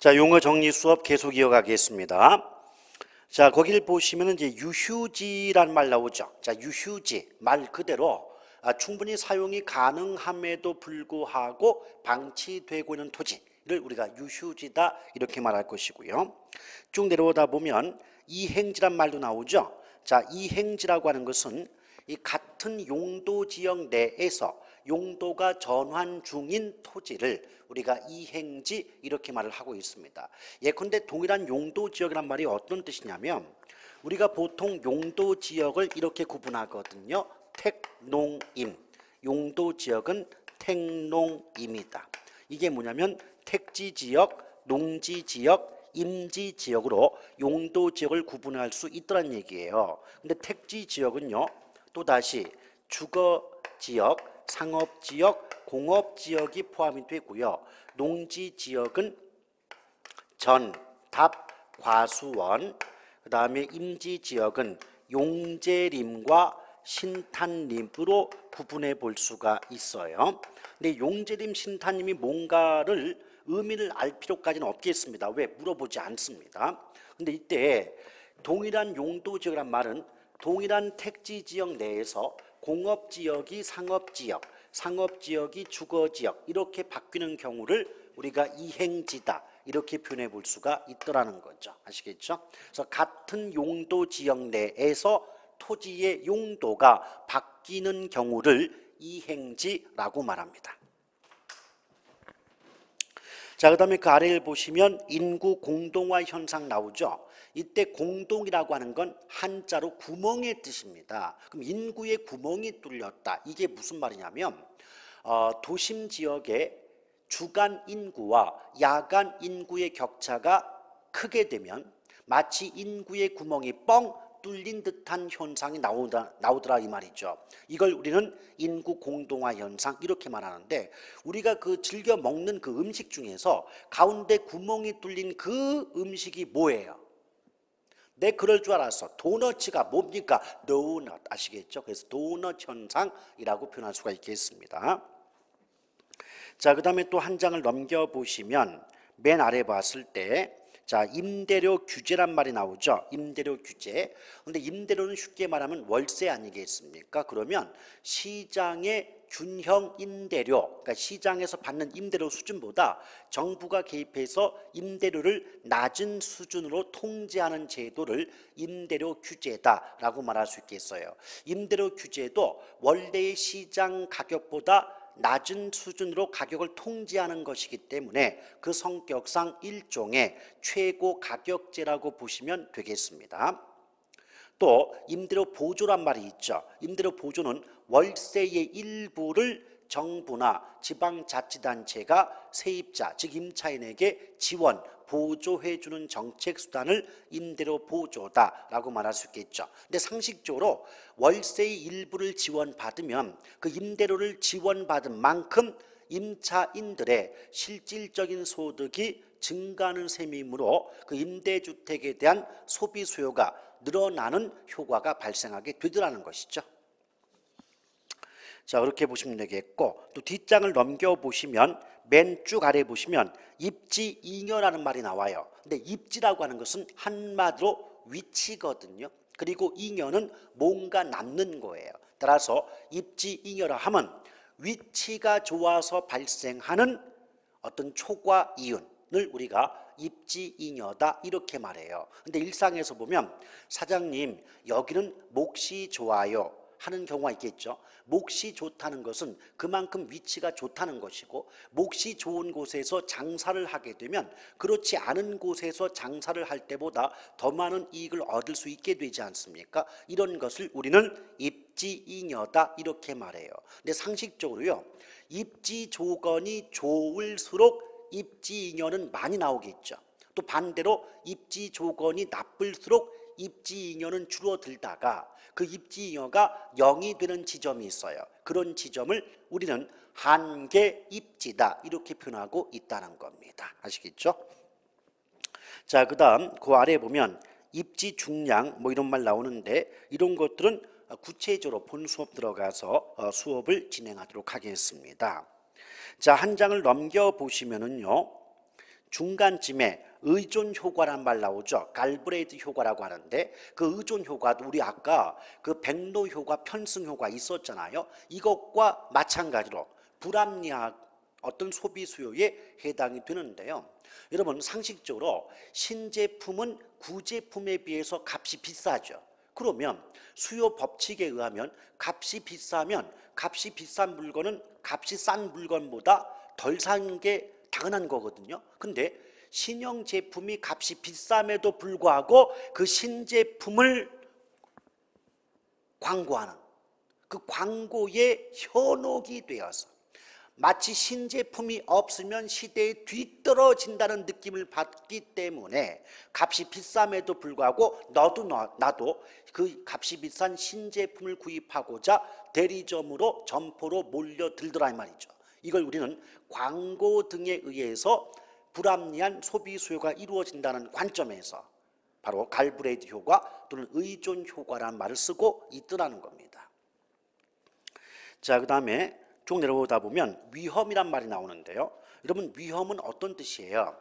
자, 용어 정리 수업 계속 이어가겠습니다. 자, 거기를 보시면은 이제 유휴지란 말 나오죠. 자, 유휴지 말 그대로 충분히 사용이 가능함에도 불구하고 방치되고 있는 토지를 우리가 유휴지다 이렇게 말할 것이고요. 쭉 내려오다 보면 이행지란 말도 나오죠. 자, 이행지라고 하는 것은 이 같은 용도 지역 내에서 용도가 전환 중인 토지를 우리가 이행지 이렇게 말을 하고 있습니다. 예컨대 동일한 용도 지역이란 말이 어떤 뜻이냐면 우리가 보통 용도 지역을 이렇게 구분하거든요. 택농임. 용도 지역은 택농임이다. 이게 뭐냐면 택지 지역, 농지 지역, 임지 지역으로 용도 지역을 구분할 수 있다는 얘기예요. 근데 택지 지역은요. 또다시 주거 지역, 상업 지역, 공업 지역이 포함이 되고요. 농지 지역은 전, 답, 과수원, 그 다음에 임지 지역은 용재림과 신탄림으로 구분해 볼 수가 있어요. 근데 용재림, 신탄림이 뭔가를 의미를 알 필요까지는 없겠습니다. 왜? 물어보지 않습니다. 근데 이때 동일한 용도 지역이란 말은 동일한 택지 지역 내에서 공업 지역이 상업 지역, 상업 지역이 주거 지역 이렇게 바뀌는 경우를 우리가 이행지다 이렇게 표현해 볼 수가 있더라는 거죠. 아시겠죠? 그래서 같은 용도 지역 내에서 토지의 용도가 바뀌는 경우를 이행지라고 말합니다. 자, 그 다음에 그 아래를 보시면 인구 공동화 현상 나오죠. 이때 공동이라고 하는 건 한자로 구멍의 뜻입니다. 그럼 인구의 구멍이 뚫렸다. 이게 무슨 말이냐면 도심 지역의 주간 인구와 야간 인구의 격차가 크게 되면 마치 인구의 구멍이 뻥 뚫린 듯한 현상이 나오더라 이 말이죠. 이걸 우리는 인구 공동화 현상 이렇게 말하는데 우리가 그 즐겨 먹는 그 음식 중에서 가운데 구멍이 뚫린 그 음식이 뭐예요? 내 그럴 줄 알았어. 도너츠가 뭡니까? 도넛 아시겠죠? 그래서 도넛 현상이라고 표현할 수가 있겠습니다. 자, 그 다음에 또 한 장을 넘겨보시면 맨 아래 봤을 때 자, 임대료 규제란 말이 나오죠. 임대료 규제. 근데 임대료는 쉽게 말하면 월세 아니겠습니까? 그러면 시장의 균형 임대료, 그러니까 시장에서 받는 임대료 수준보다 정부가 개입해서 임대료를 낮은 수준으로 통제하는 제도를 임대료 규제다라고 말할 수 있겠어요. 임대료 규제도 원래의 시장 가격보다 낮은 수준으로 가격을 통제하는 것이기 때문에 그 성격상 일종의 최고 가격제라고 보시면 되겠습니다. 또 임대료 보조란 말이 있죠. 임대료 보조는 월세의 일부를 정부나 지방자치단체가 세입자 즉 임차인에게 지원 보조해주는 정책 수단을 임대료 보조다라고 말할 수 있겠죠. 근데 상식적으로 월세의 일부를 지원받으면 그 임대료를 지원받은 만큼 임차인들의 실질적인 소득이 증가하는 셈이므로 그 임대주택에 대한 소비 수요가 늘어나는 효과가 발생하게 되더라는 것이죠. 자, 그렇게 보시면 되겠고 또 뒷장을 넘겨보시면 맨 쭉 아래 보시면 입지잉여라는 말이 나와요. 근데 입지라고 하는 것은 한마디로 위치거든요. 그리고 잉여는 뭔가 남는 거예요. 따라서 입지잉여라 하면 위치가 좋아서 발생하는 어떤 초과 이윤을 우리가 입지잉여다 이렇게 말해요. 근데 일상에서 보면 사장님 여기는 몫이 좋아요 하는 경우가 있겠죠. 몫이 좋다는 것은 그만큼 위치가 좋다는 것이고 몫이 좋은 곳에서 장사를 하게 되면 그렇지 않은 곳에서 장사를 할 때보다 더 많은 이익을 얻을 수 있게 되지 않습니까? 이런 것을 우리는 입지잉여다 이렇게 말해요. 근데 상식적으로요. 입지 조건이 좋을수록 입지잉여는 많이 나오겠죠. 또 반대로 입지 조건이 나쁠수록 입지잉여는 줄어들다가 그 입지잉여가 0이 되는 지점이 있어요. 그런 지점을 우리는 한계 입지다 이렇게 표현하고 있다는 겁니다. 아시겠죠? 자, 그 다음 그 아래에 보면 입지 중량 뭐 이런 말 나오는데 이런 것들은 구체적으로 본 수업 들어가서 수업을 진행하도록 하겠습니다. 자, 한 장을 넘겨보시면은요. 중간쯤에 의존 효과란 말 나오죠. 갈브레이드 효과라고 하는데 그 의존 효과도 우리 아까 그 백로 효과, 편승 효과 있었잖아요. 이것과 마찬가지로 불합리한 어떤 소비 수요에 해당이 되는데요. 여러분 상식적으로 신제품은 구제품에 비해서 값이 비싸죠. 그러면 수요 법칙에 의하면 값이 비싸면 값이 비싼 물건은 값이 싼 물건보다 덜 산 게 당연한 거거든요. 근데 신형 제품이 값이 비쌈에도 불구하고 그 신제품을 광고하는 그 광고에 현혹이 되어서 마치 신제품이 없으면 시대에 뒤떨어진다는 느낌을 받기 때문에 값이 비쌈에도 불구하고 너도 나도 그 값이 비싼 신제품을 구입하고자 대리점으로 점포로 몰려들더라 이 말이죠. 이걸 우리는 광고 등에 의해서 불합리한 소비 수요가 이루어진다는 관점에서 바로 갈브레이드 효과 또는 의존 효과라는 말을 쓰고 있더라는 겁니다. 자, 그 다음에 쭉 내려오다 보면 위험이란 말이 나오는데요. 여러분 위험은 어떤 뜻이에요?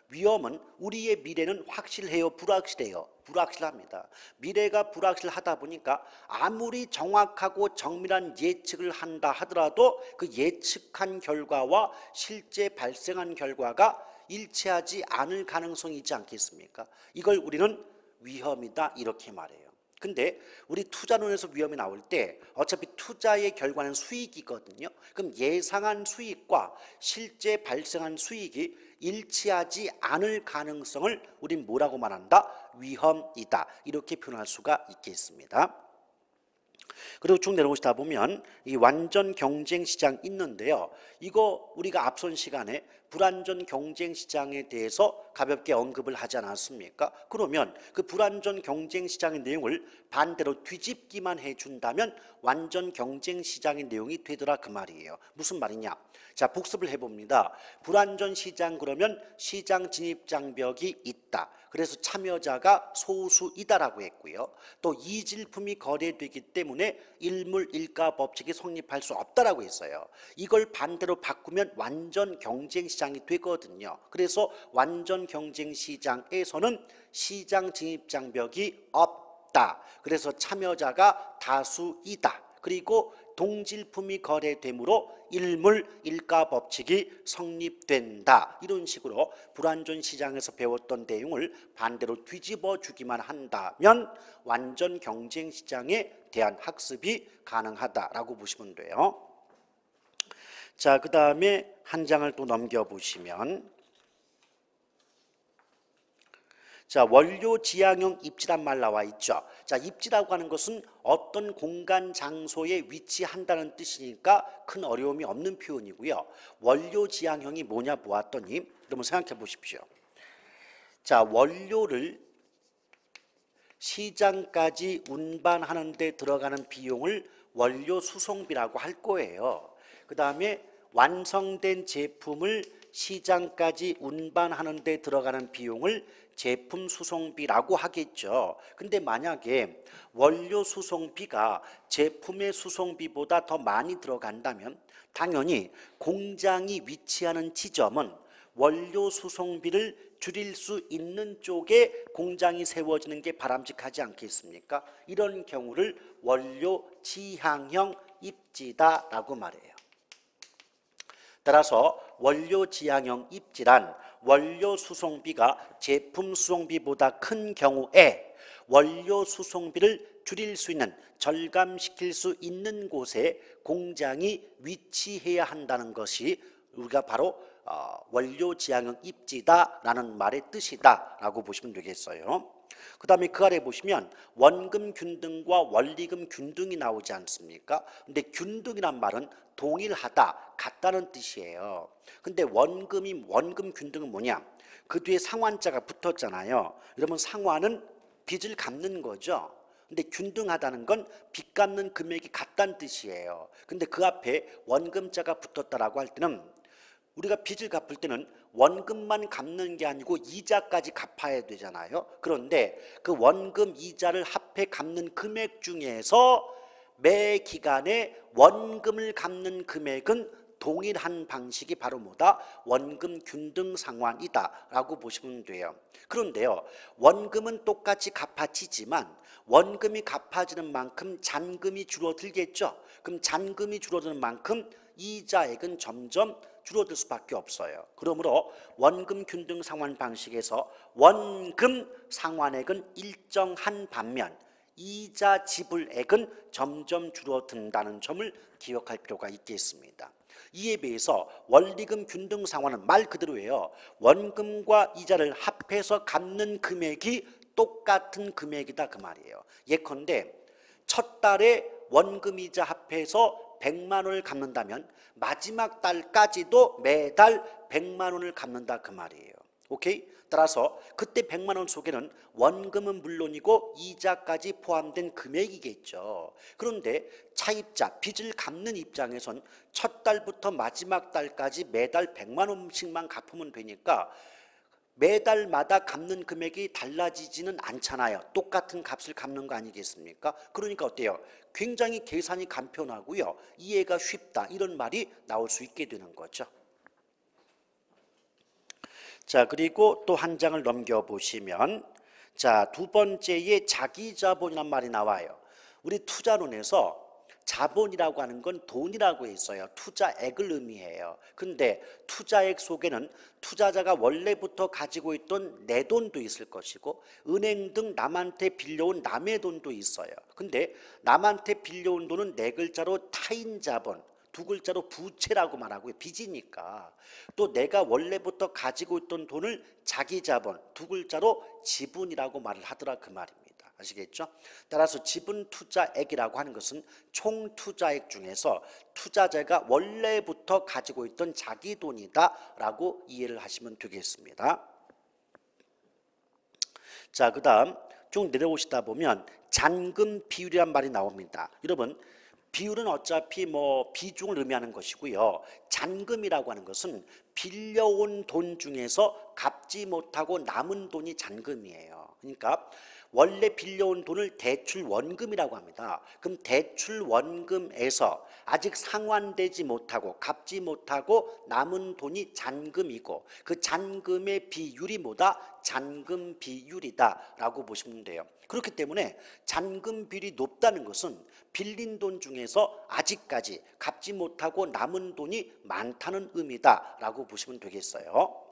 위험은 우리의 미래는 확실해요, 불확실해요? 불확실합니다. 미래가 불확실하다 보니까 아무리 정확하고 정밀한 예측을 한다 하더라도 그 예측한 결과와 실제 발생한 결과가 일치하지 않을 가능성이 있지 않겠습니까? 이걸 우리는 위험이다 이렇게 말해요. 근데 우리 투자론에서 위험이 나올 때 어차피 투자의 결과는 수익이거든요. 그럼 예상한 수익과 실제 발생한 수익이 일치하지 않을 가능성을 우린 뭐라고 말한다? 위험이다. 이렇게 표현할 수가 있겠습니다. 그리고 쭉 내려오시다 보면 이 완전 경쟁 시장 있는데요. 이거 우리가 앞선 시간에 불완전 경쟁 시장에 대해서 가볍게 언급을 하지 않았습니까? 그러면 그 불완전 경쟁 시장의 내용을 반대로 뒤집기만 해준다면 완전 경쟁 시장의 내용이 되더라 그 말이에요. 무슨 말이냐? 자, 복습을 해봅니다. 불완전 시장 그러면 시장 진입 장벽이 있다. 그래서 참여자가 소수이다라고 했고요. 또 이질품이 거래되기 때문에 일물일가 법칙이 성립할 수 없다라고 했어요. 이걸 반대로 바꾸면 완전 경쟁 시장이 되거든요. 그래서 완전 경쟁 시장에서는 시장 진입 장벽이 없다. 그래서 참여자가 다수이다. 그리고 동질품이 거래되므로 일물일가 법칙이 성립된다. 이런 식으로 불완전 시장에서 배웠던 내용을 반대로 뒤집어 주기만 한다면 완전 경쟁 시장에 대한 학습이 가능하다라고 보시면 돼요. 자, 그 다음에 한 장을 또 넘겨보시면 자, 원료 지향형 입지란 말 나와 있죠. 자, 입지라고 하는 것은 어떤 공간 장소에 위치한다는 뜻이니까 큰 어려움이 없는 표현이고요. 원료 지향형이 뭐냐 보았더니 여러분 생각해 보십시오. 자, 원료를 시장까지 운반하는 데 들어가는 비용을 원료 수송비라고 할 거예요. 그 다음에 완성된 제품을 시장까지 운반하는 데 들어가는 비용을 제품 수송비라고 하겠죠. 근데 만약에 원료 수송비가 제품의 수송비보다 더 많이 들어간다면 당연히 공장이 위치하는 지점은 원료 수송비를 줄일 수 있는 쪽에 공장이 세워지는 게 바람직하지 않겠습니까? 이런 경우를 원료 지향형 입지다라고 말해요. 따라서 원료 지향형 입지란 원료 수송비가 제품 수송비보다 큰 경우에 원료 수송비를 줄일 수 있는, 절감시킬 수 있는 곳에 공장이 위치해야 한다는 것이 우리가 바로 원료 지향형 입지다라는 말의 뜻이다라고 보시면 되겠어요. 그 다음에 그 아래 보시면 원금 균등과 원리금 균등이 나오지 않습니까? 근데 균등이란 말은 동일하다, 같다는 뜻이에요. 근데 원금 균등은 뭐냐? 그 뒤에 상환자가 붙었잖아요. 여러분 상환은 빚을 갚는 거죠. 근데 균등하다는 건 빚 갚는 금액이 같다는 뜻이에요. 근데 그 앞에 원금자가 붙었다라고 할 때는 우리가 빚을 갚을 때는 원금만 갚는 게 아니고 이자까지 갚아야 되잖아요. 그런데 그 원금 이자를 합해 갚는 금액 중에서 매 기간에 원금을 갚는 금액은 동일한 방식이 바로 뭐다? 원금 균등 상환이다 라고 보시면 돼요. 그런데요, 원금은 똑같이 갚아지지만 원금이 갚아지는 만큼 잔금이 줄어들겠죠. 그럼 잔금이 줄어드는 만큼 이자액은 점점 줄어들 수밖에 없어요. 그러므로 원금 균등 상환 방식에서 원금 상환액은 일정한 반면 이자 지불액은 점점 줄어든다는 점을 기억할 필요가 있겠습니다. 이에 비해서 원리금 균등 상환은 말 그대로예요. 원금과 이자를 합해서 갚는 금액이 똑같은 금액이다 그 말이에요. 예컨대 첫 달에 원금이자 합해서 100만 원을 갚는다면 마지막 달까지도 매달 100만 원을 갚는다 그 말이에요. 오케이? 따라서 그때 100만 원 속에는 원금은 물론이고 이자까지 포함된 금액이겠죠. 그런데 차입자, 빚을 갚는 입장에선 첫 달부터 마지막 달까지 매달 100만 원씩만 갚으면 되니까 매달마다 갚는 금액이 달라지지는 않잖아요. 똑같은 값을 갚는 거 아니겠습니까? 그러니까 어때요? 굉장히 계산이 간편하고요. 이해가 쉽다. 이런 말이 나올 수 있게 되는 거죠. 자, 그리고 또 한 장을 넘겨보시면 자, 두 번째에 자기자본이란 말이 나와요. 우리 투자론에서 자본이라고 하는 건 돈이라고 했어요. 투자액을 의미해요. 근데 투자액 속에는 투자자가 원래부터 가지고 있던 내 돈도 있을 것이고 은행 등 남한테 빌려온 남의 돈도 있어요. 근데 남한테 빌려온 돈은 네 글자로 타인자본, 두 글자로 부채라고 말하고요. 빚이니까. 또 내가 원래부터 가지고 있던 돈을 자기자본, 두 글자로 지분이라고 말을 하더라 그 말입니다. 아시겠죠? 따라서 지분 투자액이라고 하는 것은 총 투자액 중에서 투자자가 원래부터 가지고 있던 자기 돈이다라고 이해를 하시면 되겠습니다. 자, 그다음 쭉 내려오시다 보면 잔금 비율이란 말이 나옵니다. 여러분, 비율은 어차피 뭐 비중을 의미하는 것이고요. 잔금이라고 하는 것은 빌려온 돈 중에서 갚지 못하고 남은 돈이 잔금이에요. 그러니까 원래 빌려온 돈을 대출 원금이라고 합니다. 그럼 대출 원금에서 아직 상환되지 못하고 갚지 못하고 남은 돈이 잔금이고 그 잔금의 비율이 뭐다? 잔금 비율이다라고 보시면 돼요. 그렇기 때문에 잔금 비율이 높다는 것은 빌린 돈 중에서 아직까지 갚지 못하고 남은 돈이 많다는 의미다라고 보시면 되겠어요.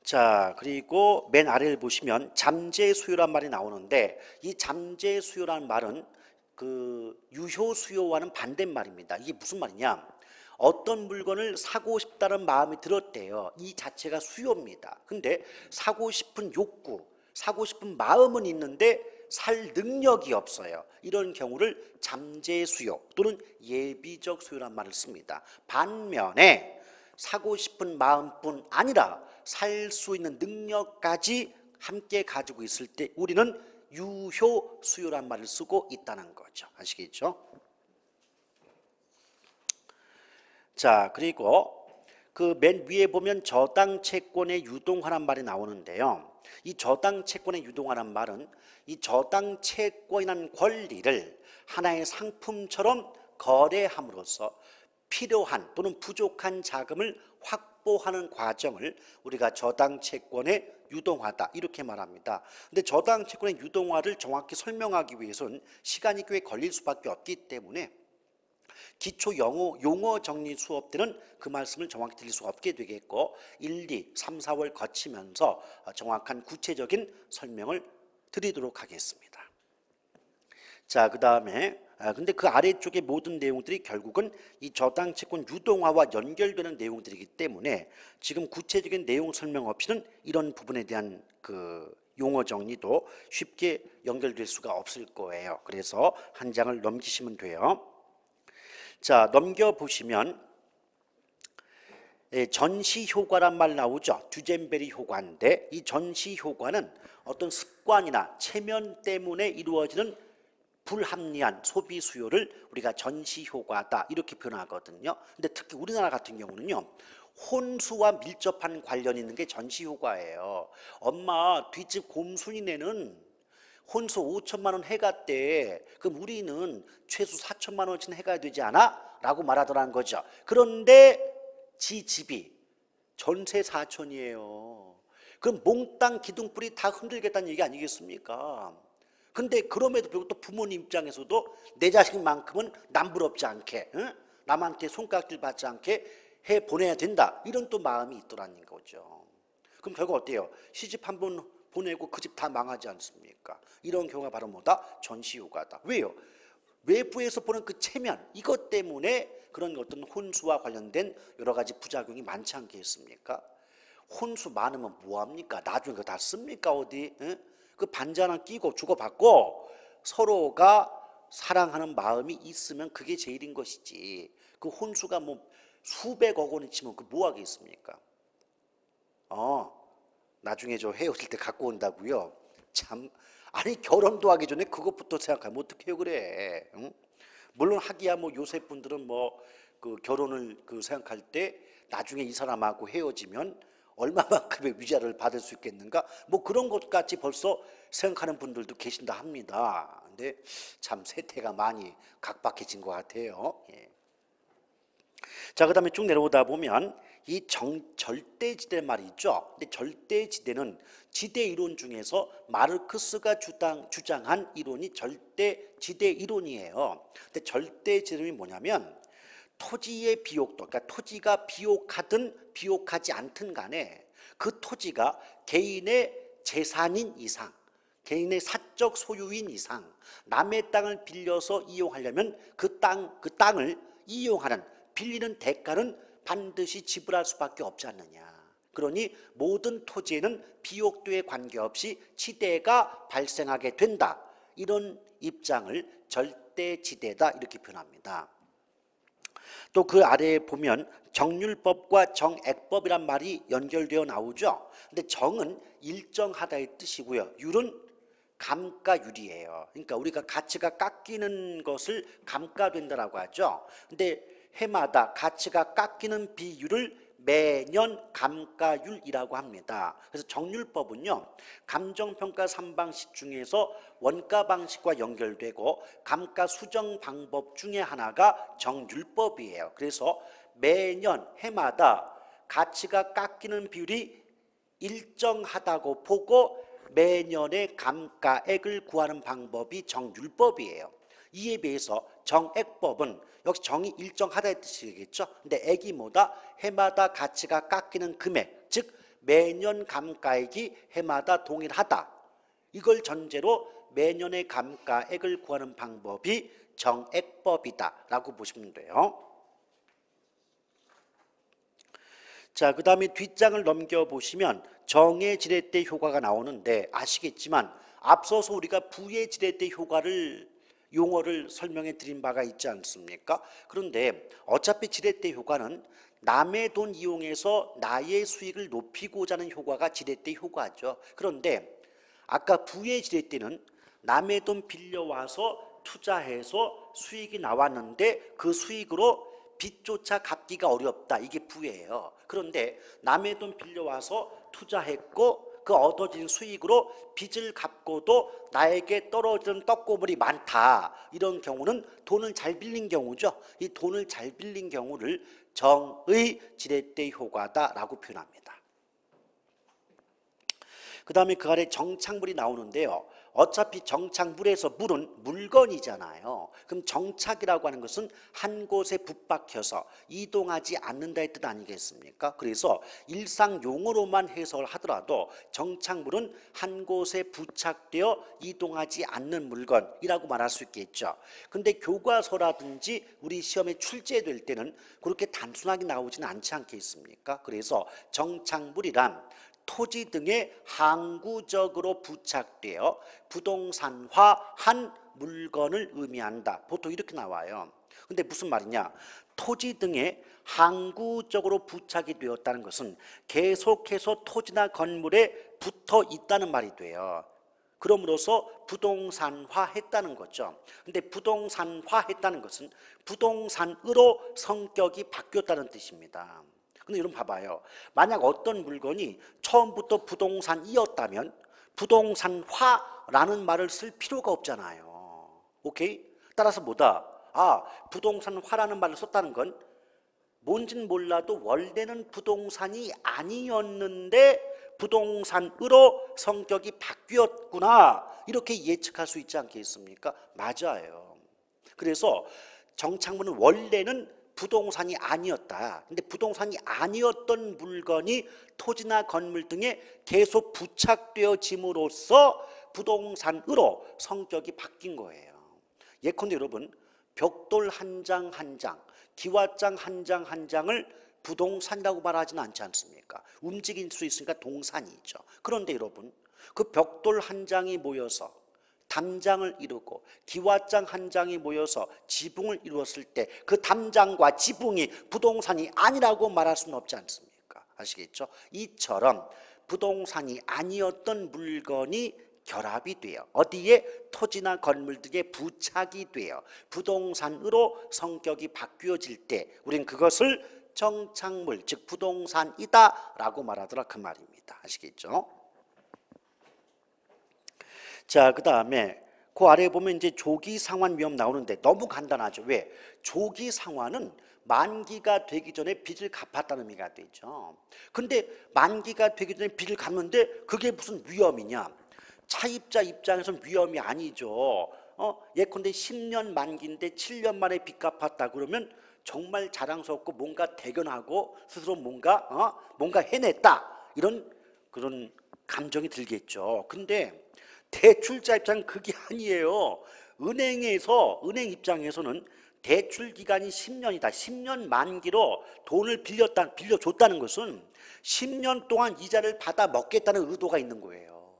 자, 그리고 맨 아래를 보시면 잠재 수요란 말이 나오는데 이 잠재 수요라는 말은 그 유효 수요와는 반대말입니다. 이게 무슨 말이냐? 어떤 물건을 사고 싶다는 마음이 들었대요. 이 자체가 수요입니다. 근데 사고 싶은 욕구, 사고 싶은 마음은 있는데 살 능력이 없어요. 이런 경우를 잠재 수요 또는 예비적 수요란 말을 씁니다. 반면에 사고 싶은 마음뿐 아니라 살 수 있는 능력까지 함께 가지고 있을 때 우리는 유효 수요란 말을 쓰고 있다는 거죠. 아시겠죠? 자, 그리고 그 맨 위에 보면 저당 채권의 유동화란 말이 나오는데요. 이 저당 채권의 유동화란 말은 이 저당 채권이라는 권리를 하나의 상품처럼 거래함으로써 필요한 또는 부족한 자금을 확보하는 과정을 우리가 저당 채권의 유동화다 이렇게 말합니다. 근데 저당 채권의 유동화를 정확히 설명하기 위해서는 시간이 꽤 걸릴 수밖에 없기 때문에 기초 용어 정리 수업 때는 그 말씀을 정확히 드릴 수가 없게 되겠고 1, 2, 3, 4월 거치면서 정확한 구체적인 설명을 드리도록 하겠습니다. 자, 그 다음에 근데 그 아래쪽의 모든 내용들이 결국은 이 저당 채권 유동화와 연결되는 내용들이기 때문에 지금 구체적인 내용 설명 없이는 이런 부분에 대한 그 용어 정리도 쉽게 연결될 수가 없을 거예요. 그래서 한 장을 넘기시면 돼요. 자, 넘겨보시면 전시 효과란 말 나오죠. 듀젠베리 효과인데 이 전시 효과는 어떤 습관이나 체면 때문에 이루어지는 불합리한 소비 수요를 우리가 전시 효과다 이렇게 표현하거든요. 근데 특히 우리나라 같은 경우는요. 혼수와 밀접한 관련이 있는 게 전시 효과예요. 엄마 뒷집 곰순이네는 혼수 5천만 원 해갔대. 그럼 우리는 최소 4천만 원어치는 해가야 되지 않아? 라고 말하더라는 거죠. 그런데 지 집이 전세 4천이에요. 그럼 몽땅 기둥뿌리 다 흔들겠다는 얘기 아니겠습니까? 근데 그럼에도 불구하고 또 부모님 입장에서도 내 자식만큼은 남부럽지 않게, 응? 남한테 손깍질 받지 않게 해 보내야 된다, 이런 또 마음이 있더라는 거죠. 그럼 결국 어때요? 시집 한 번 보내고 그 집 다 망하지 않습니까? 이런 경우가 바로 뭐다? 전시효과다. 왜요? 외부에서 보는 그 체면, 이것 때문에 그런 어떤 혼수와 관련된 여러 가지 부작용이 많지 않겠습니까? 혼수 많으면 뭐합니까? 나중에 그거 다 씁니까 어디? 응? 그 반지 하나 끼고 주고받고 서로가 사랑하는 마음이 있으면 그게 제일인 것이지. 그 혼수가 뭐 수백억 원이 치면 그 뭐 하겠습니까? 나중에 저 헤어질 때 갖고 온다고요? 참, 아니 결혼도 하기 전에 그것부터 생각하면 어떡해요 그래? 응? 물론 하기야 뭐 요새 분들은 뭐 그 결혼을 그 생각할 때 나중에 이 사람하고 헤어지면 얼마만큼의 위자료를 받을 수 있겠는가? 뭐 그런 것까지 벌써 생각하는 분들도 계신다 합니다. 근데 참 세태가 많이 각박해진 것 같아요. 예. 자, 그다음에 쭉 내려오다 보면 이 절대지대 말이죠. 근데 절대지대는 지대 이론 중에서 마르크스가 주장한 이론이 절대지대 이론이에요. 근데 절대지대는 뭐냐면 토지의 비옥도, 그러니까 토지가 비옥하든 비옥하지 않든 간에 그 토지가 개인의 재산인 이상, 개인의 사적 소유인 이상, 남의 땅을 빌려서 이용하려면 그 땅을 이용하는, 빌리는 대가는 반드시 지불할 수밖에 없지 않느냐. 그러니 모든 토지에는 비옥도에 관계없이 지대가 발생하게 된다. 이런 입장을 절대지대다 이렇게 표현합니다. 또 그 아래에 보면 정률법과 정액법이란 말이 연결되어 나오죠. 근데 정은 일정하다의 뜻이고요. 율은 감가율이에요. 그러니까 우리가 가치가 깎이는 것을 감가된다라고 하죠. 근데 해마다 가치가 깎이는 비율을 매년 감가율이라고 합니다. 그래서 정률법은요, 감정평가 3방식 중에서 원가 방식과 연결되고 감가 수정 방법 중에 하나가 정률법이에요. 그래서 매년 해마다 가치가 깎이는 비율이 일정하다고 보고 매년의 감가액을 구하는 방법이 정률법이에요. 이에 비해서 정액법은 역시 정이 일정하다의 뜻이겠죠. 근데 액이 뭐다? 해마다 가치가 깎이는 금액, 즉 매년 감가액이 해마다 동일하다. 이걸 전제로 매년의 감가액을 구하는 방법이 정액법이다라고 보시면 돼요. 자, 그 다음에 뒷장을 넘겨보시면 정의 지렛대 효과가 나오는데 아시겠지만 앞서서 우리가 부의 지렛대 효과를 용어를 설명해 드린 바가 있지 않습니까? 그런데 어차피 지렛대 효과는 남의 돈 이용해서 나의 수익을 높이고자 하는 효과가 지렛대 효과죠. 그런데 아까 부의 지렛대는 남의 돈 빌려와서 투자해서 수익이 나왔는데 그 수익으로 빚조차 갚기가 어렵다. 이게 부예요. 그런데 남의 돈 빌려와서 투자했고 그 얻어진 수익으로 빚을 갚고도 나에게 떨어지는 떡고물이 많다. 이런 경우는 돈을 잘 빌린 경우죠. 이 돈을 잘 빌린 경우를 정의 지렛대 효과다라고 표현합니다. 그 다음에 그 아래 정착물이 나오는데요. 어차피 정착물에서 물은 물건이잖아요. 그럼 정착이라고 하는 것은 한 곳에 붙박혀서 이동하지 않는다의 뜻 아니겠습니까? 그래서 일상 용어로만 해석을 하더라도 정착물은 한 곳에 부착되어 이동하지 않는 물건이라고 말할 수 있겠죠. 근데 교과서라든지 우리 시험에 출제될 때는 그렇게 단순하게 나오지는 않지 않겠습니까? 그래서 정착물이란 토지 등에 항구적으로 부착되어 부동산화한 물건을 의미한다. 보통 이렇게 나와요. 근데 무슨 말이냐? 토지 등에 항구적으로 부착이 되었다는 것은 계속해서 토지나 건물에 붙어 있다는 말이 돼요. 그럼으로써 부동산화했다는 거죠. 근데 부동산화했다는 것은 부동산으로 성격이 바뀌었다는 뜻입니다. 근데 여러분 봐봐요. 만약 어떤 물건이 처음부터 부동산이었다면 부동산화라는 말을 쓸 필요가 없잖아요. 오케이? 따라서 뭐다? 부동산화라는 말을 썼다는 건 뭔진 몰라도 원래는 부동산이 아니었는데 부동산으로 성격이 바뀌었구나, 이렇게 예측할 수 있지 않겠습니까? 맞아요. 그래서 정착물은 원래는 부동산이 아니었다. 근데 부동산이 아니었던 물건이 토지나 건물 등에 계속 부착되어짐으로써 부동산으로 성격이 바뀐 거예요. 예컨대 여러분, 벽돌 한 장 한 장, 기와장 한 장 한 장을 부동산이라고 말하지는 않지 않습니까? 움직일 수 있으니까 동산이죠. 그런데 여러분, 그 벽돌 한 장이 모여서 담장을 이루고 기와장 한 장이 모여서 지붕을 이루었을 때 그 담장과 지붕이 부동산이 아니라고 말할 수는 없지 않습니까? 아시겠죠? 이처럼 부동산이 아니었던 물건이 결합이 돼요. 어디에? 토지나 건물 등에 부착이 돼요. 부동산으로 성격이 바뀌어질 때 우린 그것을 정착물, 즉 부동산이다 라고 말하더라, 그 말입니다. 아시겠죠? 자, 그 다음에 그 아래에 보면 이제 조기 상환 위험 나오는데 너무 간단하죠. 왜? 조기 상환은 만기가 되기 전에 빚을 갚았다는 의미가 되죠. 근데 만기가 되기 전에 빚을 갚는데 그게 무슨 위험이냐? 차입자 입장에서는 위험이 아니죠. 예컨대 10년 만기인데 7년 만에 빚 갚았다 그러면 정말 자랑스럽고 뭔가 대견하고 스스로 뭔가 해냈다, 이런 그런 감정이 들겠죠. 근데 대출자 입장은 그게 아니에요. 은행 입장에서는 대출 기간이 10년이다. 10년 만기로 돈을 빌려줬다는 것은 10년 동안 이자를 받아 먹겠다는 의도가 있는 거예요.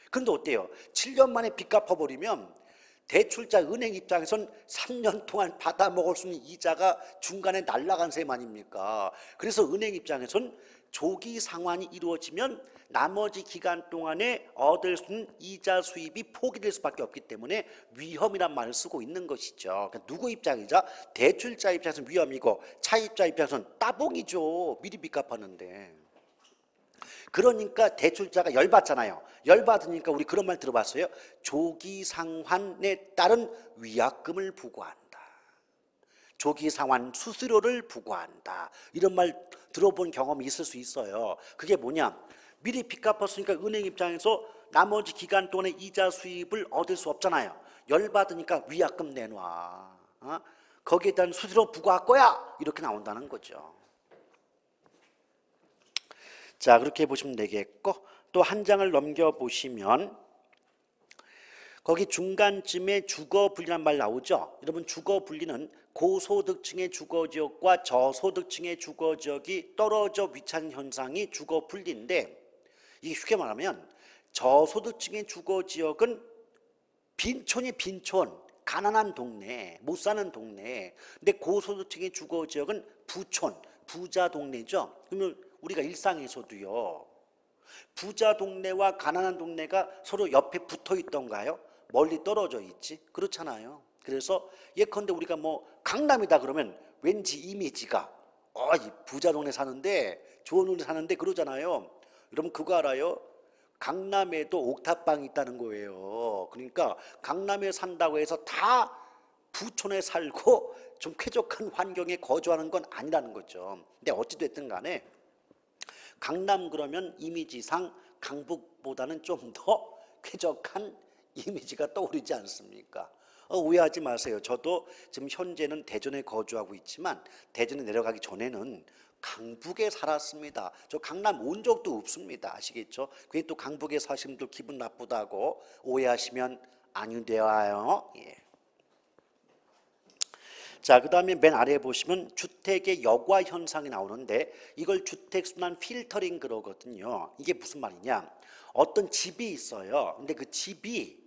그런데 어때요? 7년 만에 빚 갚아버리면 대출자 은행 입장에선 3년 동안 받아 먹을 수 있는 이자가 중간에 날아간 셈 아닙니까? 그래서 은행 입장에선 조기 상환이 이루어지면 나머지 기간 동안에 얻을 수 있는 이자 수입이 포기될 수밖에 없기 때문에 위험이란 말을 쓰고 있는 것이죠. 그러니까 누구 입장이자 대출자 입장에서는 위험이고 차입자 입장에서는 따봉이죠. 미리 빚 갚았는데. 그러니까 대출자가 열받잖아요. 열받으니까 우리 그런 말 들어봤어요. 조기 상환에 따른 위약금을 부과한다. 조기 상환 수수료를 부과한다. 이런 말 들어본 경험이 있을 수 있어요. 그게 뭐냐? 미리 빚 갚았으니까 은행 입장에서 나머지 기간 동안에 이자 수입을 얻을 수 없잖아요. 열받으니까 위약금 내놔. 거기에 대한 수수료 부과할 거야. 이렇게 나온다는 거죠. 자, 그렇게 보시면 되겠고, 또 한 장을 넘겨보시면 거기 중간쯤에 주거분리란 말 나오죠. 여러분, 주거분리는 고소득층의 주거지역과 저소득층의 주거지역이 떨어져 위치하는 현상이 주거분리인데, 이게 쉽게 말하면 저소득층의 주거지역은 빈촌이 빈촌, 가난한 동네, 못 사는 동네. 근데 고소득층의 주거지역은 부촌, 부자 동네죠. 그러면 우리가 일상에서도요, 부자 동네와 가난한 동네가 서로 옆에 붙어 있던가요? 멀리 떨어져 있지? 그렇잖아요. 그래서 예컨대 우리가 뭐 강남이다 그러면 왠지 이미지가 이 부자 동네 사는데, 좋은 동네 사는데 그러잖아요. 여러분 그거 알아요? 강남에도 옥탑방이 있다는 거예요. 그러니까 강남에 산다고 해서 다 부촌에 살고 좀 쾌적한 환경에 거주하는 건 아니라는 거죠. 근데 어찌됐든 간에 강남 그러면 이미지상 강북보다는 좀 더 쾌적한 이미지가 떠오르지 않습니까? 오해하지 마세요. 저도 지금 현재는 대전에 거주하고 있지만 대전에 내려가기 전에는 강북에 살았습니다. 저 강남 온 적도 없습니다. 아시겠죠? 그게 또 강북에 사시는 분들 기분 나쁘다고 오해하시면 아니 되어요. 예. 자, 그 다음에 맨 아래에 보시면 주택의 여과 현상이 나오는데 이걸 주택순환 필터링 그러거든요. 이게 무슨 말이냐? 어떤 집이 있어요. 근데 그 집이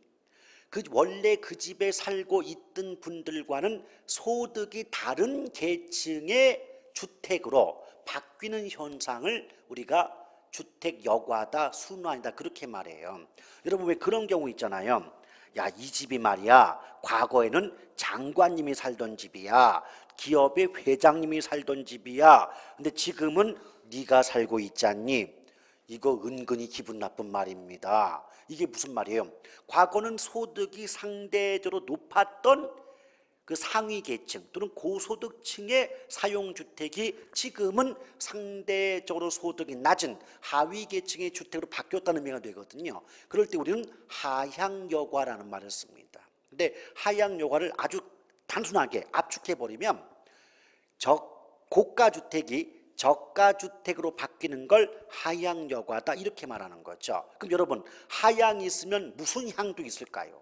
원래 그 집에 살고 있던 분들과는 소득이 다른 계층의 주택으로 바뀌는 현상을 우리가 주택 여과다, 순환이다, 그렇게 말해요. 여러분 왜 그런 경우 있잖아요. 야, 이 집이 말이야, 과거에는 장관님이 살던 집이야, 기업의 회장님이 살던 집이야. 근데 지금은 네가 살고 있지 않니? 이거 은근히 기분 나쁜 말입니다. 이게 무슨 말이에요? 과거는 소득이 상대적으로 높았던 그 상위 계층 또는 고소득층의 사용주택이 지금은 상대적으로 소득이 낮은 하위 계층의 주택으로 바뀌었다는 의미가 되거든요. 그럴 때 우리는 하향여과라는 말을 씁니다. 근데 하향여과를 아주 단순하게 압축해버리면 고가주택이 저가주택으로 바뀌는 걸 하향여과다 이렇게 말하는 거죠. 그럼 여러분, 하향이 있으면 무슨 향도 있을까요?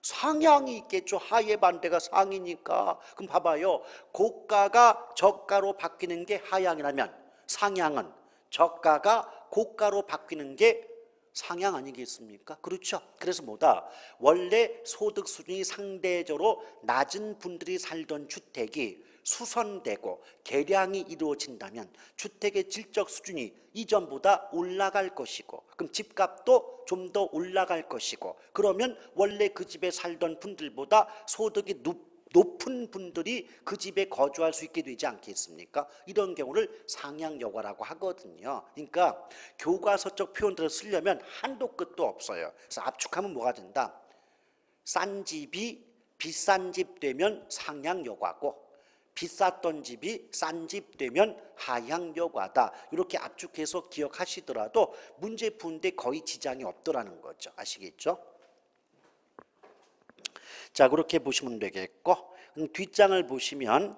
상향이 있겠죠. 하의 반대가 상이니까. 그럼 봐봐요. 고가가 저가로 바뀌는 게 하향이라면 상향은 저가가 고가로 바뀌는 게 상향 아니겠습니까? 그렇죠. 그래서 뭐다? 원래 소득 수준이 상대적으로 낮은 분들이 살던 주택이 수선되고 개량이 이루어진다면 주택의 질적 수준이 이전보다 올라갈 것이고, 그럼 집값도 좀 더 올라갈 것이고, 그러면 원래 그 집에 살던 분들보다 소득이 높은 분들이 그 집에 거주할 수 있게 되지 않겠습니까? 이런 경우를 상향여과라고 하거든요. 그러니까 교과서적 표현들을 쓰려면 한도 끝도 없어요. 그래서 압축하면 뭐가 된다? 싼 집이 비싼 집 되면 상향여과고, 비쌌던 집이 싼 집 되면 하향여과다. 이렇게 압축해서 기억하시더라도 문제 푸는데 거의 지장이 없더라는 거죠. 아시겠죠? 자, 그렇게 보시면 되겠고, 뒷장을 보시면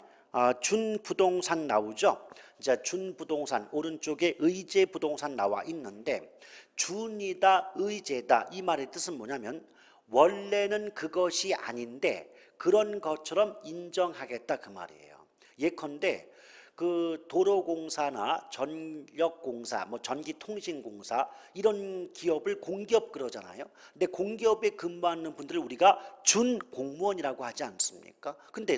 준부동산 나오죠. 자, 준부동산 오른쪽에 의제부동산 나와 있는데, 준이다 의제다 이 말의 뜻은 뭐냐면 원래는 그것이 아닌데 그런 것처럼 인정하겠다 그 말이에요. 예컨대 그 도로공사나 전력공사, 뭐 전기통신공사 이런 기업을 공기업 그러잖아요. 근데 공기업에 근무하는 분들을 우리가 준공무원이라고 하지 않습니까? 근데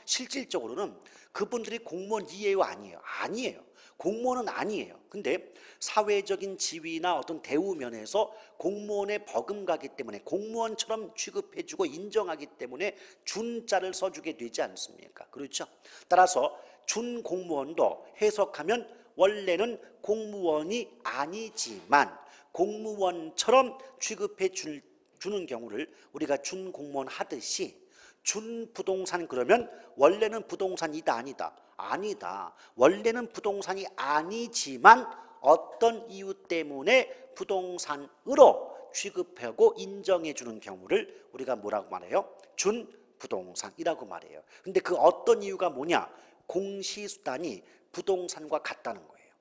실질적으로는 그분들이 공무원이에요, 아니에요? 아니에요. 공무원은 아니에요. 근데 사회적인 지위나 어떤 대우 면에서 공무원에 버금가기 때문에 공무원처럼 취급해주고 인정하기 때문에 준자를 써주게 되지 않습니까? 그렇죠? 따라서 준공무원도 해석하면 원래는 공무원이 아니지만 공무원처럼 취급해 주는 경우를 우리가 준공무원 하듯이 준부동산 그러면 원래는 부동산이다 아니다? 아니다. 원래는 부동산이 아니지만 어떤 이유 때문에 부동산으로 취급하고 인정해 주는 경우를 우리가 뭐라고 말해요? 준부동산이라고 말해요. 근데 그 어떤 이유가 뭐냐? 공시수단이 부동산과 같다는 거예요.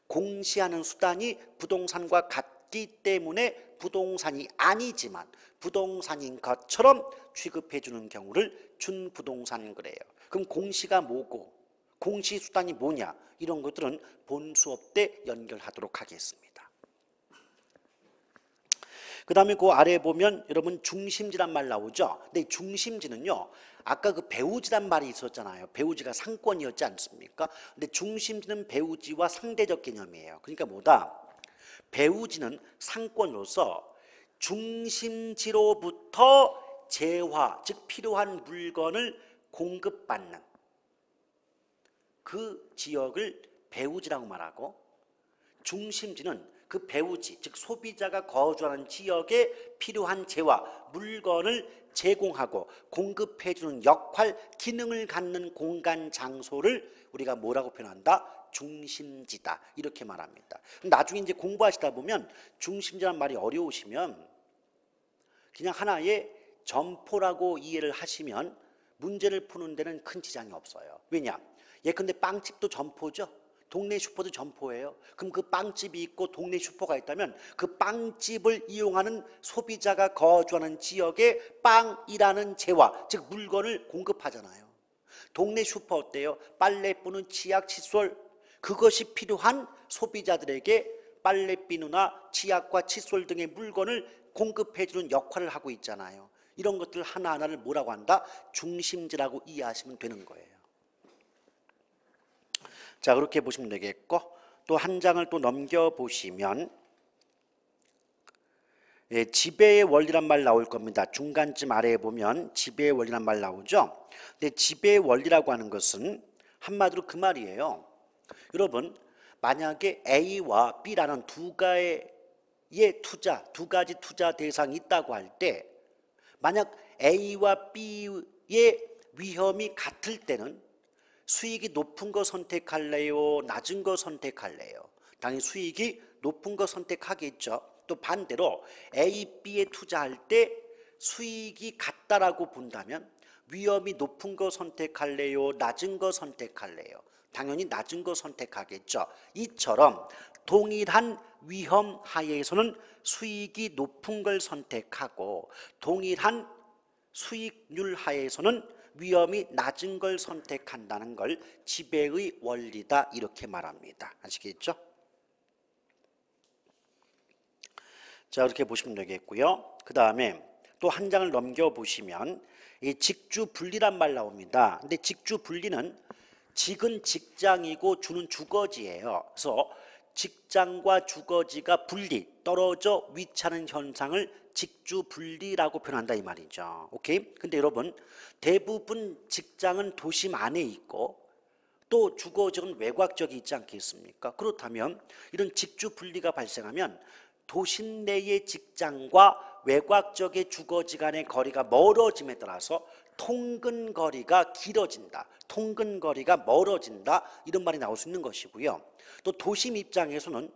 공시하는 수단이 부동산과 같기 때문에 부동산이 아니지만 부동산인 것처럼 취급해 주는 경우를 준부동산 그래요. 그럼 공시가 뭐고 공시수단이 뭐냐? 이런 것들은 본 수업 때 연결하도록 하겠습니다. 그 다음에 그 아래에 보면 여러분 중심지란 말 나오죠. 근데 중심지는요, 아까 그 배우지란 말이 있었잖아요. 배우지가 상권이었지 않습니까? 근데 중심지는 배우지와 상대적 개념이에요. 그러니까 뭐다? 배우지는 상권으로서 중심지로부터 재화, 즉 필요한 물건을 공급받는 그 지역을 배우지라고 말하고, 중심지는 그 배우지, 즉 소비자가 거주하는 지역에 필요한 재화, 물건을 제공하고 공급해주는 역할, 기능을 갖는 공간, 장소를 우리가 뭐라고 표현한다? 중심지다. 이렇게 말합니다. 나중에 이제 공부하시다 보면 중심지란 말이 어려우시면 그냥 하나의 점포라고 이해를 하시면 문제를 푸는 데는 큰 지장이 없어요. 왜냐? 예컨대 빵집도 점포죠. 동네 슈퍼도 점포예요. 그럼 그 빵집이 있고 동네 슈퍼가 있다면 그 빵집을 이용하는 소비자가 거주하는 지역에 빵이라는 재화, 즉 물건을 공급하잖아요. 동네 슈퍼 어때요? 빨래비누, 치약, 칫솔, 그것이 필요한 소비자들에게 빨래비누나 치약과 칫솔 등의 물건을 공급해주는 역할을 하고 있잖아요. 이런 것들 하나하나를 뭐라고 한다? 중심지라고 이해하시면 되는 거예요. 자, 그렇게 보시면 되겠고, 또 한 장을 또 넘겨보시면 지배의 원리란 말 나올 겁니다. 중간쯤 아래에 보면 지배의 원리란 말 나오죠. 근데 지배의 원리라고 하는 것은 한마디로 그 말이에요. 여러분, 만약에 A와 B라는 두 가지 투자 대상이 있다고 할 때 만약 A와 B의 위험이 같을 때는 수익이 높은 거 선택할래요? 낮은 거 선택할래요? 당연히 수익이 높은 거 선택하겠죠. 또 반대로 A, B에 투자할 때 수익이 같다라고 본다면 위험이 높은 거 선택할래요? 낮은 거 선택할래요? 당연히 낮은 거 선택하겠죠. 이처럼 동일한 위험 하에서는 수익이 높은 걸 선택하고 동일한 수익률 하에서는 위험이 낮은 걸 선택한다는 걸 지배의 원리다 이렇게 말합니다. 아시겠죠? 자, 이렇게 보시면 되겠고요. 그 다음에 또 한 장을 넘겨보시면 이 직주분리란 말 나옵니다. 근데 직주분리는 직은 직장이고 주는 주거지예요. 그래서 직장과 주거지가 떨어져 위치하는 현상을 직주분리라고 표현한다 이 말이죠. 오케이? 근데 여러분 대부분 직장은 도심 안에 있고 또 주거지는 외곽 지역에 있지 않겠습니까? 그렇다면 이런 직주분리가 발생하면 도심 내의 직장과 외곽 지역의 주거지 간의 거리가 멀어짐에 따라서 통근거리가 길어진다. 통근거리가 멀어진다. 이런 말이 나올 수 있는 것이고요. 또 도심 입장에서는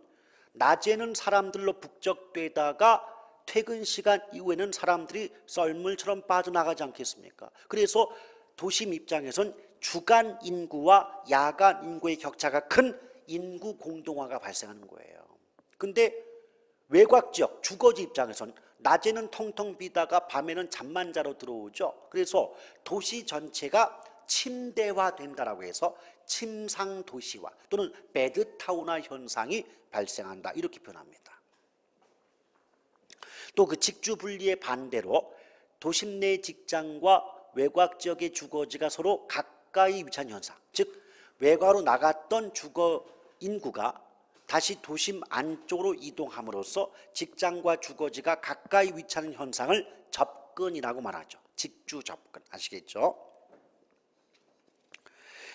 낮에는 사람들로 북적되다가 퇴근 시간 이후에는 사람들이 썰물처럼 빠져나가지 않겠습니까? 그래서 도심 입장에선 주간 인구와 야간 인구의 격차가 큰 인구 공동화가 발생하는 거예요. 근데 외곽 지역 주거지 입장에선 낮에는 텅텅 비다가 밤에는 잠만 자러 들어오죠. 그래서 도시 전체가 침대화된다라고 해서 침상도시화 또는 배드타운화 현상이 발생한다 이렇게 표현합니다. 또 그 직주분리의 반대로 도심 내 직장과 외곽 지역의 주거지가 서로 가까이 위치한 현상, 즉 외곽으로 나갔던 주거 인구가 다시 도심 안쪽으로 이동함으로써 직장과 주거지가 가까이 위치하는 현상을 접근이라고 말하죠. 직주 접근 아시겠죠?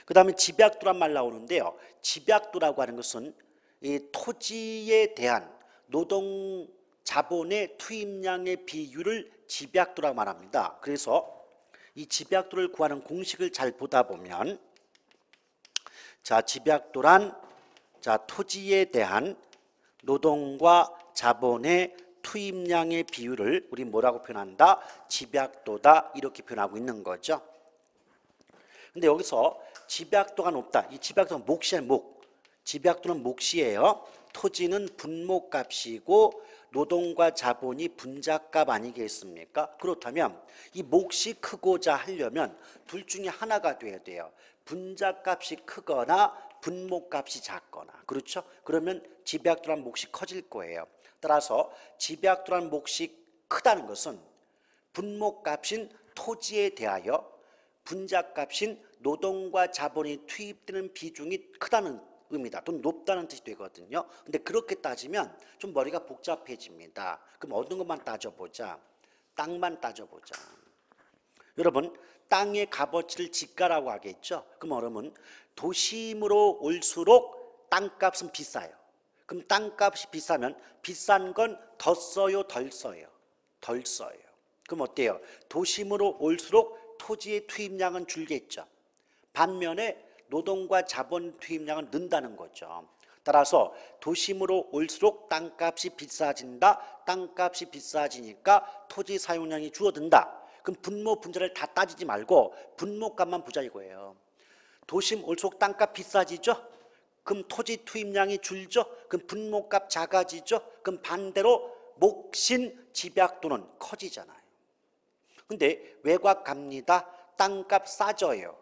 그 다음에 집약도란 말 나오는데요. 집약도라고 하는 것은 이 토지에 대한 노동 자본의 투입량의 비율을 집약도라고 말합니다. 그래서 이 집약도를 구하는 공식을 잘 보다 보면 자, 집약도란 토지에 대한 노동과 자본의 투입량의 비율을 우리 뭐라고 표현한다? 집약도다 이렇게 표현하고 있는 거죠. 근데 여기서 집약도가 높다. 이 집약도는 몫이에요. 몫. 집약도는 몫이에요. 토지는 분모값이고 노동과 자본이 분자값 아니겠습니까? 그렇다면 이 몫이 크고자 하려면 둘 중에 하나가 돼야 돼요. 분자값이 크거나 분모값이 작거나. 그렇죠? 그러면 집약도란 몫이 커질 거예요. 따라서 집약도란 몫이 크다는 것은 분모값인 토지에 대하여 분자값인 노동과 자본이 투입되는 비중이 크다는 의미다. 또는 높다는 뜻이 되거든요. 근데 그렇게 따지면 좀 머리가 복잡해집니다. 그럼 어떤 것만 따져보자. 땅만 따져보자. 여러분 땅의 값어치를 지가라고 하겠죠. 그럼 여러분 도심으로 올수록 땅값은 비싸요. 그럼 땅값이 비싸면 비싼 건 더 써요, 덜 써요? 덜 써요. 그럼 어때요? 도심으로 올수록 토지의 투입량은 줄겠죠. 반면에 노동과 자본 투입량은 는다는 거죠. 따라서 도심으로 올수록 땅값이 비싸진다. 땅값이 비싸지니까 토지 사용량이 줄어든다. 그럼 분모 분자를 다 따지지 말고 분모값만 보자 이거예요. 도심 올수록 땅값 비싸지죠? 그럼 토지 투입량이 줄죠? 그럼 분모값 작아지죠? 그럼 반대로 몫인 집약도는 커지잖아요. 근데 외곽 갑니다. 땅값 싸져요.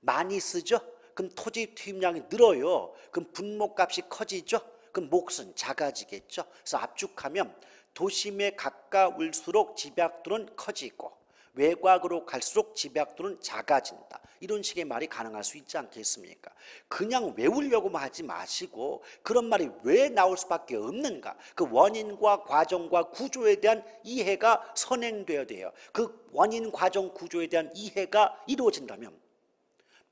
많이 쓰죠? 그럼 토지 투입량이 늘어요. 그럼 분모값이 커지죠? 그럼 몫은 작아지겠죠? 그래서 압축하면 도심에 가까울수록 집약도는 커지고 외곽으로 갈수록 집약도는 작아진다. 이런 식의 말이 가능할 수 있지 않겠습니까? 그냥 외우려고만 하지 마시고 그런 말이 왜 나올 수밖에 없는가? 그 원인과 과정과 구조에 대한 이해가 선행되어야 돼요. 그 원인, 과정, 구조에 대한 이해가 이루어진다면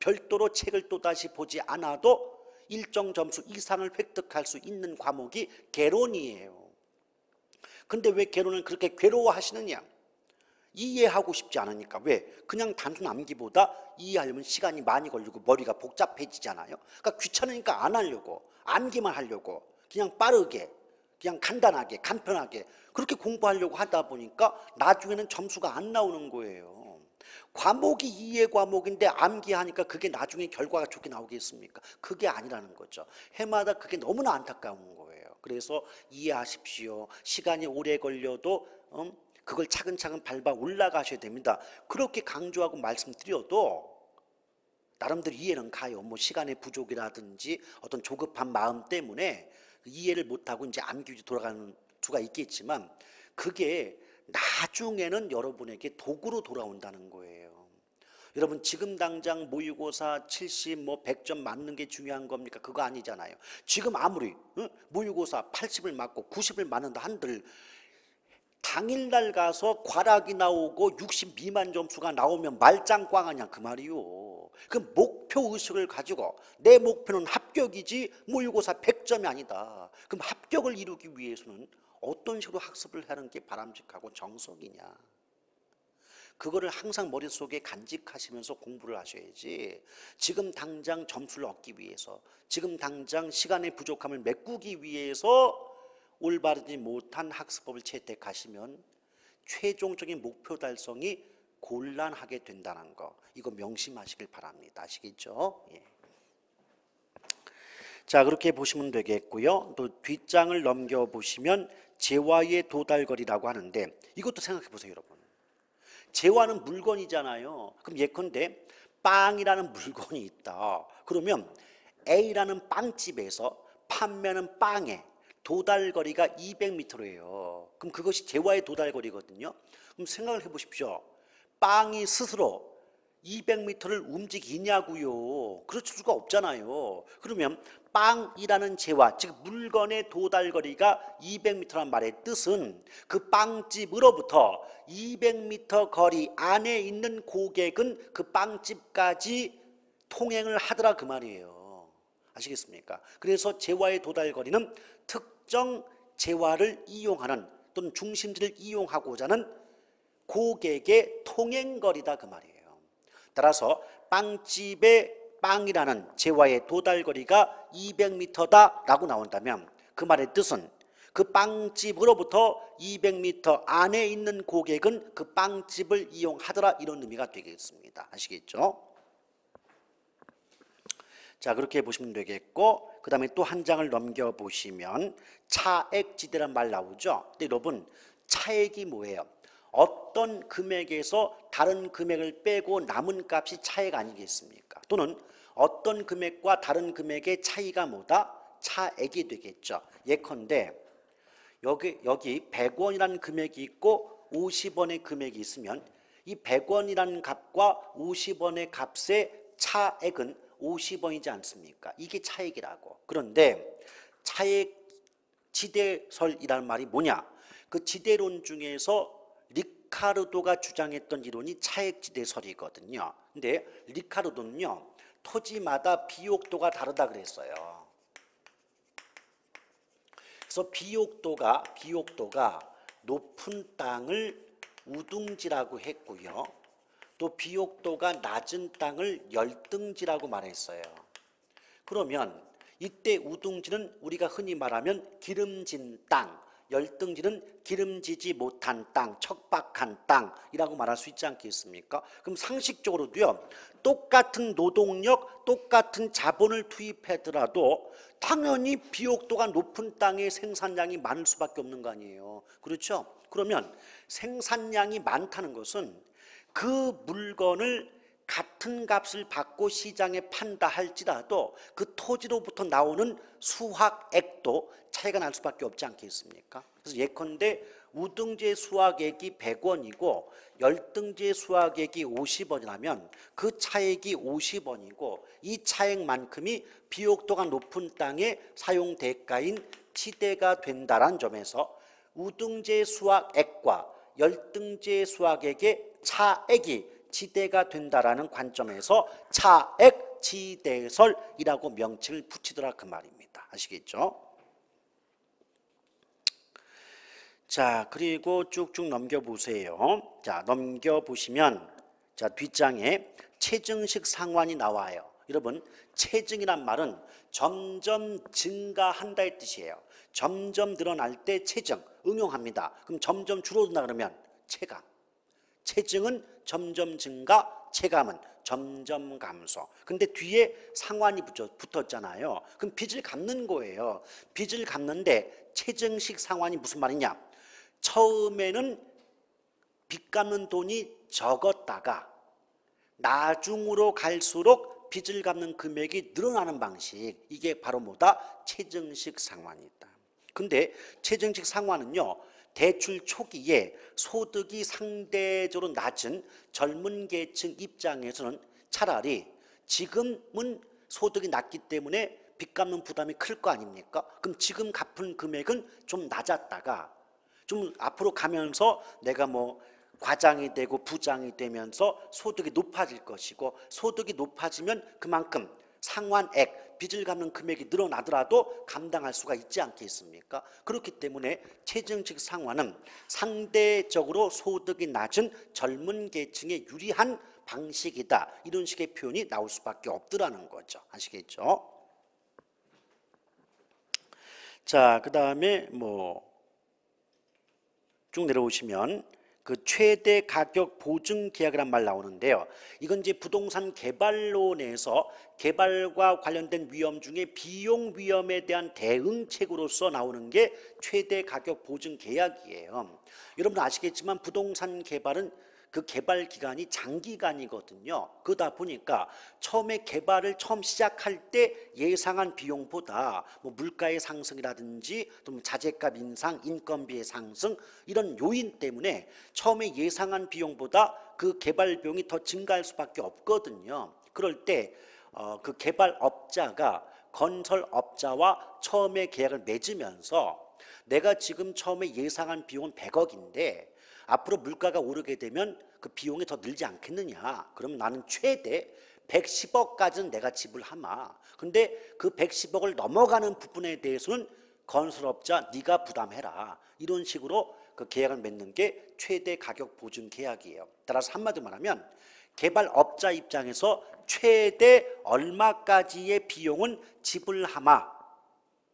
별도로 책을 또다시 보지 않아도 일정 점수 이상을 획득할 수 있는 과목이 개론이에요. 근데 왜 개론을 그렇게 괴로워하시느냐? 이해하고 싶지 않으니까. 왜? 그냥 단순 암기보다 이해하려면 시간이 많이 걸리고 머리가 복잡해지잖아요. 그러니까 귀찮으니까 안 하려고, 암기만 하려고, 그냥 빠르게, 그냥 간단하게, 간편하게 그렇게 공부하려고 하다 보니까 나중에는 점수가 안 나오는 거예요. 과목이 이해 과목인데 암기하니까 그게 나중에 결과가 좋게 나오겠습니까? 그게 아니라는 거죠. 해마다 그게 너무나 안타까운 거예요. 그래서 이해하십시오. 시간이 오래 걸려도 그걸 차근차근 밟아 올라가셔야 됩니다. 그렇게 강조하고 말씀드려도 나름대로 이해는 가요. 뭐 시간의 부족이라든지 어떤 조급한 마음 때문에 이해를 못하고 이제 암기 위주로 돌아가는 수가 있겠지만 그게 나중에는 여러분에게 도구로 돌아온다는 거예요. 여러분 지금 당장 모의고사 70, 뭐 100점 맞는 게 중요한 겁니까? 그거 아니잖아요. 지금 아무리 모의고사 80을 맞고 90을 맞는다 한들 당일날 가서 과락이 나오고 60 미만 점수가 나오면 말짱꽝하냐 그 말이요. 그 목표 의식을 가지고 내 목표는 합격이지 모의고사 100점이 아니다. 그럼 합격을 이루기 위해서는 어떤 식으로 학습을 하는 게 바람직하고 정석이냐. 그거를 항상 머릿속에 간직하시면서 공부를 하셔야지 지금 당장 점수를 얻기 위해서 지금 당장 시간의 부족함을 메꾸기 위해서 올바르지 못한 학습법을 채택하시면 최종적인 목표 달성이 곤란하게 된다는 거 이거 명심하시길 바랍니다. 아시겠죠? 예. 자 그렇게 보시면 되겠고요. 또 뒷장을 넘겨보시면 재화의 도달거리라고 하는데 이것도 생각해 보세요 여러분. 재화는 물건이잖아요. 그럼 예컨대 빵이라는 물건이 있다. 그러면 A라는 빵집에서 판매하는 빵의 도달거리가 200m예요. 그럼 그것이 재화의 도달거리거든요. 그럼 생각을 해보십시오. 빵이 스스로 200m를 움직이냐고요. 그럴 수가 없잖아요. 그러면 빵이라는 재화, 즉 물건의 도달거리가 200m란 말의 뜻은 그 빵집으로부터 200m 거리 안에 있는 고객은 그 빵집까지 통행을 하더라 그 말이에요. 아시겠습니까? 그래서 재화의 도달거리는 특정 재화를 이용하는 또는 중심지를 이용하고자 하는 고객의 통행거리다 그 말이에요. 따라서 빵집의 빵이라는 재화의 도달거리가 200m다 라고 나온다면 그 말의 뜻은 그 빵집으로부터 200m 안에 있는 고객은 그 빵집을 이용하더라 이런 의미가 되겠습니다. 아시겠죠? 자 그렇게 보시면 되겠고 그 다음에 또 한 장을 넘겨보시면 차액지대란 말 나오죠. 근데 여러분 차액이 뭐예요? 어떤 금액에서 다른 금액을 빼고 남은 값이 차액 아니겠습니까? 또는 어떤 금액과 다른 금액의 차이가 뭐다? 차액이 되겠죠. 예컨대 여기 100원이라는 금액이 있고 50원의 금액이 있으면 이 100원이라는 값과 50원의 값의 차액은 50원이지 않습니까? 이게 차액이라고. 그런데 차액 지대설이라는 말이 뭐냐? 그 지대론 중에서 리카르도가 주장했던 이론이 차액지대설이거든요. 근데 리카르도는요. 토지마다 비옥도가 다르다 그랬어요. 그래서 비옥도가 높은 땅을 우둥지라고 했고요. 또 비옥도가 낮은 땅을 열등지라고 말했어요. 그러면 이때 우둥지는 우리가 흔히 말하면 기름진 땅, 열등지는 기름지지 못한 땅, 척박한 땅이라고 말할 수 있지 않겠습니까? 그럼 상식적으로도요. 똑같은 노동력, 똑같은 자본을 투입하더라도 당연히 비옥도가 높은 땅의 생산량이 많을 수밖에 없는 거 아니에요. 그렇죠? 그러면 생산량이 많다는 것은 그 물건을 같은 값을 받고 시장에 판다 할지라도 그 토지로부터 나오는 수확액도 차이가 날 수밖에 없지 않겠습니까? 그래서 예컨대 우등지의 수확액이 100원이고 열등지의 수확액이 50원이라면 그 차액이 50원이고 이 차액만큼이 비옥도가 높은 땅의 사용 대가인 지대가 된다는 점에서 우등지의 수확액과 열등지의 수확액의 차액이 지대가 된다라는 관점에서 차액 지대설이라고 명칭을 붙이더라 그 말입니다. 아시겠죠? 자, 그리고 쭉쭉 넘겨보세요. 자, 넘겨보시면 자, 뒷장에 체증식 상환이 나와요. 여러분, 체증이란 말은 점점 증가한다의 뜻이에요. 점점 늘어날 때 체증 응용합니다. 그럼 점점 줄어든다 그러면 체감. 체증은 점점 증가, 체감은 점점 감소. 근데 뒤에 상환이 붙었잖아요. 그럼 빚을 갚는 거예요. 빚을 갚는데 체증식 상환이 무슨 말이냐? 처음에는 빚 갚는 돈이 적었다가 나중으로 갈수록 빚을 갚는 금액이 늘어나는 방식. 이게 바로 뭐다? 체증식 상환이다. 근데 체증식 상환은요, 대출 초기에 소득이 상대적으로 낮은 젊은 계층 입장에서는 차라리 지금은 소득이 낮기 때문에 빚 갚는 부담이 클 거 아닙니까? 그럼 지금 갚은 금액은 좀 낮았다가 좀 앞으로 가면서 내가 뭐 과장이 되고 부장이 되면서 소득이 높아질 것이고, 소득이 높아지면 그만큼 상환액, 빚을 갚는 금액이 늘어나더라도 감당할 수가 있지 않겠습니까? 그렇기 때문에 체증식 상환은 상대적으로 소득이 낮은 젊은 계층에 유리한 방식이다. 이런 식의 표현이 나올 수밖에 없더라는 거죠. 아시겠죠? 자, 그 다음에 쭉 내려오시면 그 최대 가격 보증 계약이란 말 나오는데요. 이건 이제 부동산 개발론에서 개발과 관련된 위험 중에 비용 위험에 대한 대응책으로서 나오는 게 최대 가격 보증 계약이에요. 여러분 아시겠지만 부동산 개발은 그 개발 기간이 장기간이거든요. 그러다 보니까 처음에 개발을 처음 시작할 때 예상한 비용보다 뭐 물가의 상승이라든지 또 자재값 인상, 인건비의 상승 이런 요인 때문에 처음에 예상한 비용보다 그 개발 비용이 더 증가할 수밖에 없거든요. 그럴 때 그 개발업자가 건설업자와 처음에 계약을 맺으면서 내가 지금 처음에 예상한 비용은 100억인데 앞으로 물가가 오르게 되면 그 비용이 더 늘지 않겠느냐. 그럼 나는 최대 110억까지는 내가 지불하마. 근데 그 110억을 넘어가는 부분에 대해서는 건설업자 네가 부담해라. 이런 식으로 그 계약을 맺는 게 최대 가격 보증 계약이에요. 따라서 한마디로 말하면 개발업자 입장에서 최대 얼마까지의 비용은 지불하마,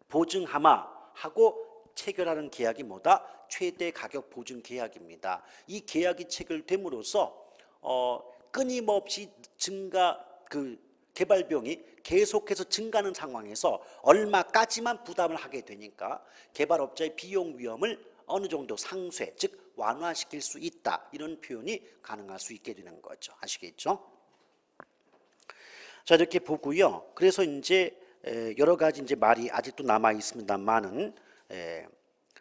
보증하마 하고 체결하는 계약이 뭐다? 최대 가격 보증 계약입니다. 이 계약이 체결됨으로써 끊임없이 그 개발 비용이 계속해서 증가하는 상황에서 얼마까지만 부담을 하게 되니까 개발업자의 비용 위험을 어느 정도 상쇄, 즉 완화시킬 수 있다. 이런 표현이 가능할 수 있게 되는 거죠. 아시겠죠? 자, 이렇게 보고요. 그래서 이제 여러 가지 이제 말이 아직도 남아 있습니다만은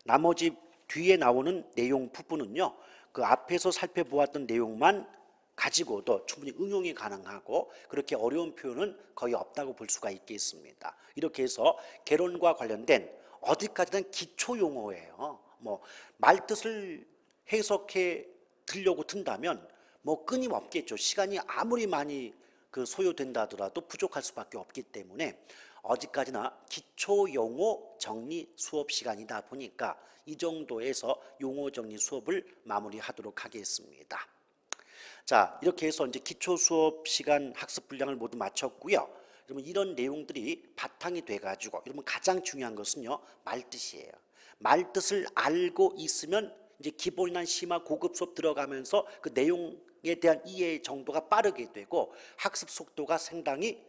나머지 뒤에 나오는 내용 부분은요. 그 앞에서 살펴보았던 내용만 가지고도 충분히 응용이 가능하고 그렇게 어려운 표현은 거의 없다고 볼 수가 있겠습니다. 이렇게 해서 개론과 관련된 어디까지는 기초 용어예요. 뭐 말뜻을 해석해 드리려고 든다면 뭐 끊임없겠죠. 시간이 아무리 많이 그 소요된다 하더라도 부족할 수밖에 없기 때문에 어디까지나 기초 용어 정리 수업 시간이다 보니까 이 정도에서 용어 정리 수업을 마무리하도록 하겠습니다. 자, 이렇게 해서 이제 기초 수업 시간 학습 분량을 모두 마쳤고요. 여러분 이런 내용들이 바탕이 돼가지고 여러분 가장 중요한 것은요 말뜻이에요. 말뜻을 알고 있으면 이제 기본이나 심화 고급 수업 들어가면서 그 내용에 대한 이해 정도가 빠르게 되고 학습 속도가 상당히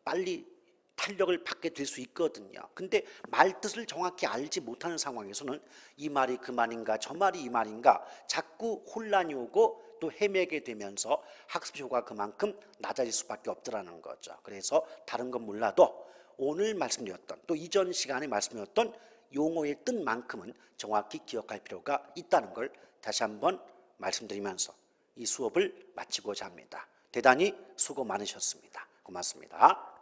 빨리 탄력을 받게 될 수 있거든요. 근데 말뜻을 정확히 알지 못하는 상황에서는 이 말이 그 말인가 저 말이 이 말인가 자꾸 혼란이 오고 또 헤매게 되면서 학습 효과가 그만큼 낮아질 수밖에 없더라는 거죠. 그래서 다른 건 몰라도 오늘 말씀드렸던 또 이전 시간에 말씀드렸던 용어의 뜻만큼은 정확히 기억할 필요가 있다는 걸 다시 한번 말씀드리면서 이 수업을 마치고자 합니다. 대단히 수고 많으셨습니다. 고맙습니다.